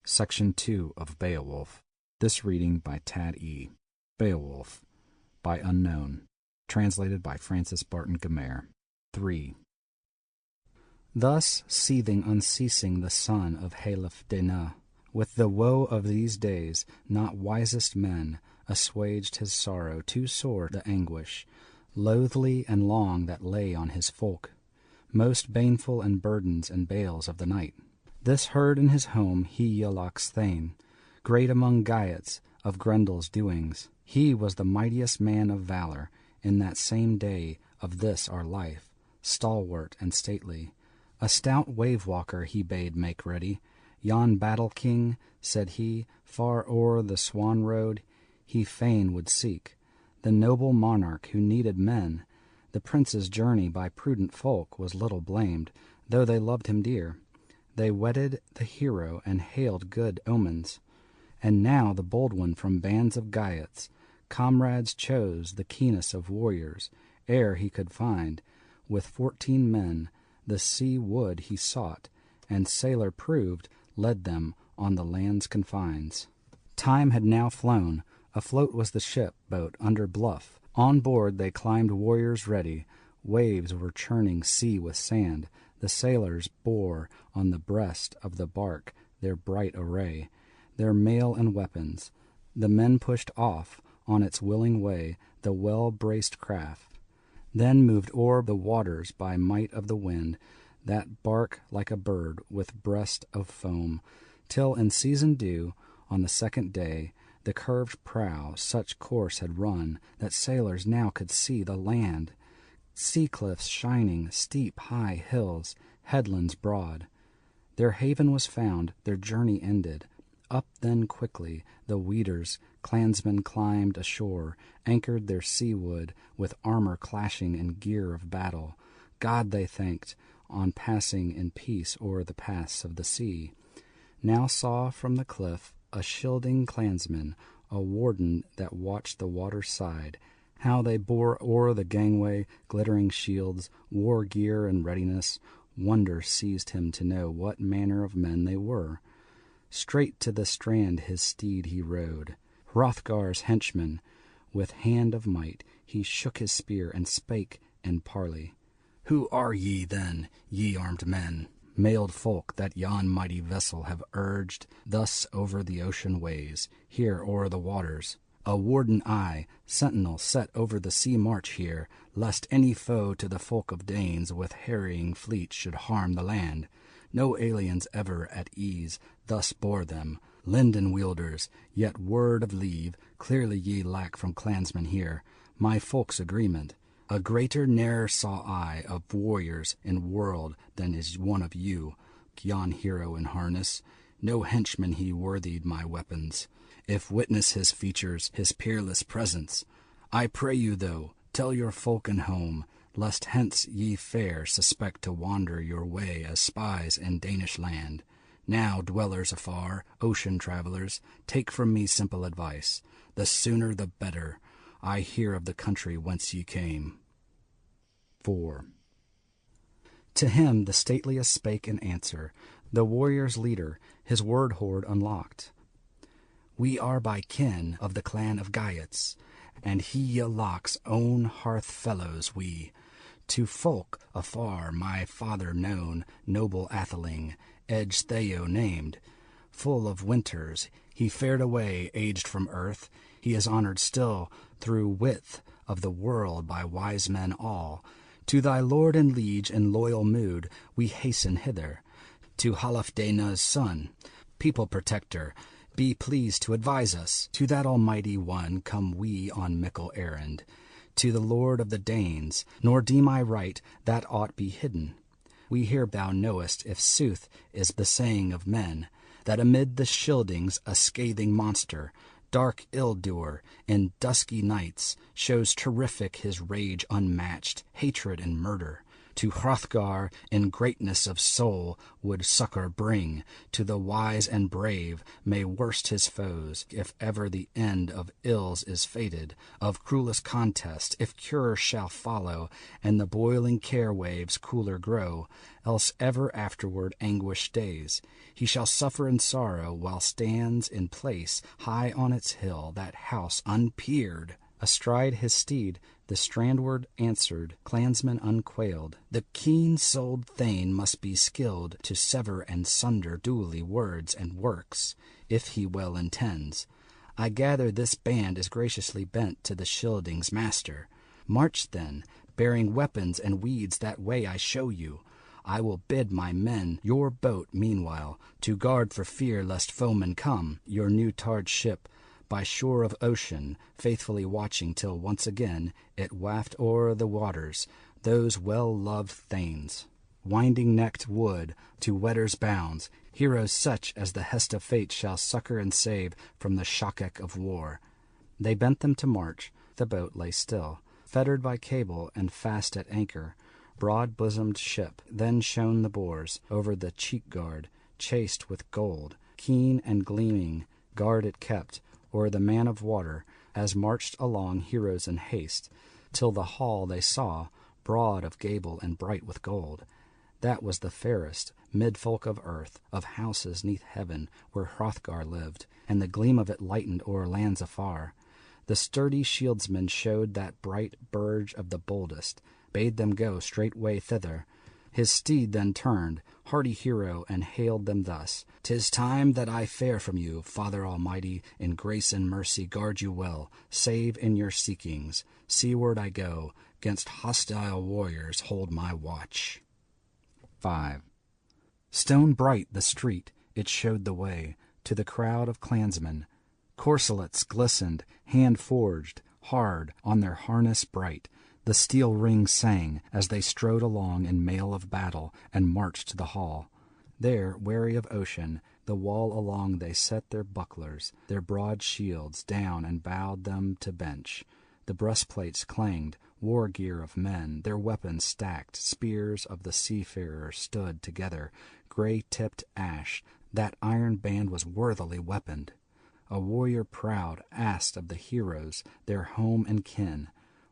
Section 2 of Beowulf. This reading by Tad E. Beowulf, by Unknown. Translated by Francis Barton Gummere. 3. Thus seething unceasing the son of Healfdene, with the woe of these days, not wisest men assuaged his sorrow, too sore the anguish, loathly and long that lay on his folk, most baneful and burdens and bales of the night. This heard in his home he Iolach's thane, great among Geats of Grendel's doings. He was the mightiest man of valor in that same day of this our life, stalwart and stately. A stout wave-walker he bade make ready. Yon battle-king, said he, far o'er the swan road, he fain would seek. The noble monarch who needed men. The prince's journey by prudent folk was little blamed, though they loved him dear. They wedded the hero and hailed good omens. And now the bold one from bands of Geats, comrades chose the keenest of warriors, ere he could find, with 14 men, the sea wood he sought, and sailor proved, led them on the land's confines. Time had now flown, afloat was the ship boat under bluff. On board they climbed warriors ready, waves were churning sea with sand. The sailors bore on the breast of the bark their bright array, their mail and weapons. The men pushed off on its willing way the well-braced craft. Then moved o'er the waters by might of the wind, that bark like a bird with breast of foam, till in season due, on the second day, the curved prow such course had run that sailors now could see the land. Sea cliffs shining, steep high hills, headlands broad. Their haven was found, their journey ended. Up then quickly the Weders, clansmen climbed ashore, anchored their seawood, with armor clashing and gear of battle. God they thanked, on passing in peace o'er the paths of the sea. Now saw from the cliff a shielding clansman, a warden that watched the water's side, how they bore o'er the gangway glittering shields, war gear in readiness. Wonder seized him to know what manner of men they were. Straight to the strand his steed he rode, Hrothgar's henchman. With hand of might he shook his spear and spake in parley. Who are ye then, ye armed men, mailed folk, that yon mighty vessel have urged thus over the ocean ways, here o'er the waters? A warden I, sentinel set over the sea march here, lest any foe to the folk of Danes with harrying fleet should harm the land. No aliens ever at ease thus bore them, linden wielders, yet word of leave clearly ye lack from clansmen here. My folk's agreement. A greater ne'er saw I of warriors in world than is one of you, yon hero in harness. No henchman he worthied my weapons. If witness his features, his peerless presence. I pray you, though, tell your folk and home, lest hence ye fare suspect to wander your way as spies in Danish land. Now, dwellers afar, ocean travelers, take from me simple advice. The sooner the better. I hear of the country whence ye came. 4. To him the stateliest spake in answer, the warrior's leader, his word-hoard unlocked. We are by kin of the clan of Geats, and he Iolach's own hearth-fellows we. To folk afar my father known, noble atheling, Edge-Theo named. Full of winters, he fared away, aged from earth. He is honored still, through width of the world, by wise men all. To thy lord and liege in loyal mood we hasten hither. To Healfdene's son, people protector, be pleased to advise us. To that almighty one come we on mickle errand. To the lord of the Danes, nor deem I right that aught be hidden. We hear thou knowest, if sooth is the saying of men, that amid the Scyldings a scathing monster, dark ill-doer, in dusky nights, shows terrific his rage unmatched, hatred and murder. To Hrothgar in greatness of soul would succor bring. To the wise and brave may worst his foes, if ever the end of ills is fated, of cruelest contest, if cure shall follow, and the boiling care waves cooler grow, else ever afterward anguish days. He shall suffer in sorrow while stands in place high on its hill, that house unpeered. Astride his steed, the strandward answered, clansman unquailed, the keen-souled thane must be skilled to sever and sunder duly words and works, if he well intends. I gather this band is graciously bent to the Scyldings' master. March then, bearing weapons and weeds that way I show you. I will bid my men your boat meanwhile to guard for fear lest foemen come, your new tarred ship by shore of ocean, faithfully watching till once again it waft o'er the waters those well-loved thanes. Winding-necked wood to Wedder's bounds, heroes such as the hest of fate shall succor and save from the shock of war. They bent them to march. The boat lay still, fettered by cable and fast at anchor. Broad-bosomed ship, then shone the boars over the cheek-guard, chased with gold, keen and gleaming, guard it kept o'er the man of water, as marched along heroes in haste, till the hall they saw, broad of gable and bright with gold. That was the fairest, mid folk of earth, of houses neath heaven, where Hrothgar lived, and the gleam of it lightened o'er lands afar. The sturdy shieldsman showed that bright burge of the boldest, bade them go straightway thither. His steed then turned, hardy hero, and hailed them thus: "'Tis time that I fare from you. Father Almighty, in grace and mercy guard you well, save in your seekings. Seaward I go, 'gainst hostile warriors hold my watch." 5. Stone bright the street, it showed the way to the crowd of clansmen. Corselets glistened, hand-forged, hard on their harness bright. The steel rings sang as they strode along in mail of battle and marched to the hall. There, wary of ocean, the wall along they set their bucklers, their broad shields down and bowed them to bench. The breastplates clanged, war gear of men, their weapons stacked, spears of the seafarers stood together, gray-tipped ash, that iron band was worthily weaponed. A warrior proud asked of the heroes their home and kin,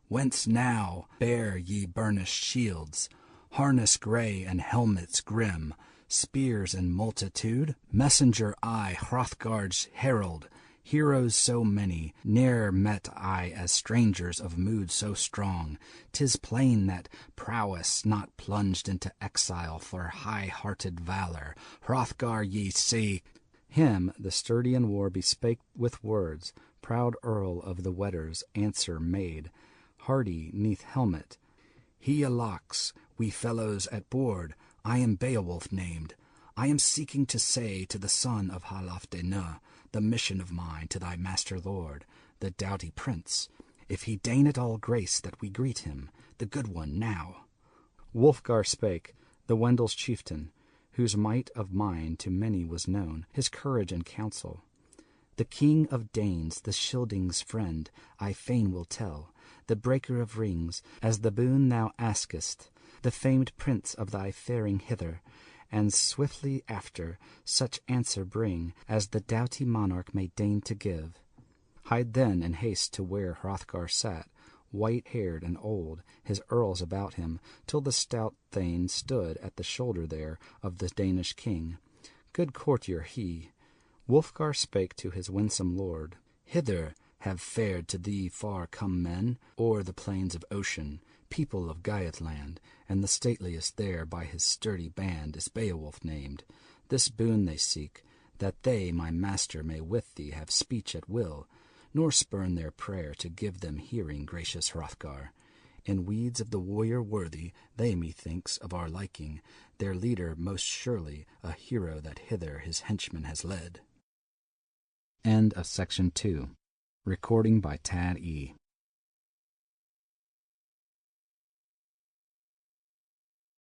"Whence now bear ye burnished shields, harness gray and helmets grim, spears in multitude? Messenger I, Hrothgar's herald, heroes so many, ne'er met I as strangers of mood so strong. 'Tis plain that prowess not plunged into exile for high-hearted valor. Hrothgar ye seek." Him the sturdy in war bespake with words. Proud Earl of the Wedders answer made, hardy neath helmet: "He alocks, we fellows at board, I am Beowulf named. I am seeking to say to the son of Halfdene the mission of mine to thy master lord, the doughty prince, if he deign it all grace that we greet him, the good one, now." Wulfgar spake, the Wendels' chieftain, whose might of mind to many was known, his courage and counsel. "The king of Danes, the Scyldings' friend, I fain will tell, the breaker of rings, as the boon thou askest, the famed prince of thy faring hither, and swiftly after such answer bring as the doughty monarch may deign to give." Hide then in haste to where Hrothgar sat, white-haired and old, his earls about him, till the stout thane stood at the shoulder there of the Danish king. Good courtier he. Wulfgar spake to his winsome lord: "Hither have fared to thee far-come men, o'er the plains of ocean, people of Geatland, and the stateliest there by his sturdy band is Beowulf named. This boon they seek, that they, my master, may with thee have speech at will, nor spurn their prayer to give them hearing, gracious Hrothgar. In weeds of the warrior worthy, they, methinks, of our liking, their leader most surely, a hero that hither his henchmen has led." End of Section 2. Recording by Tad E.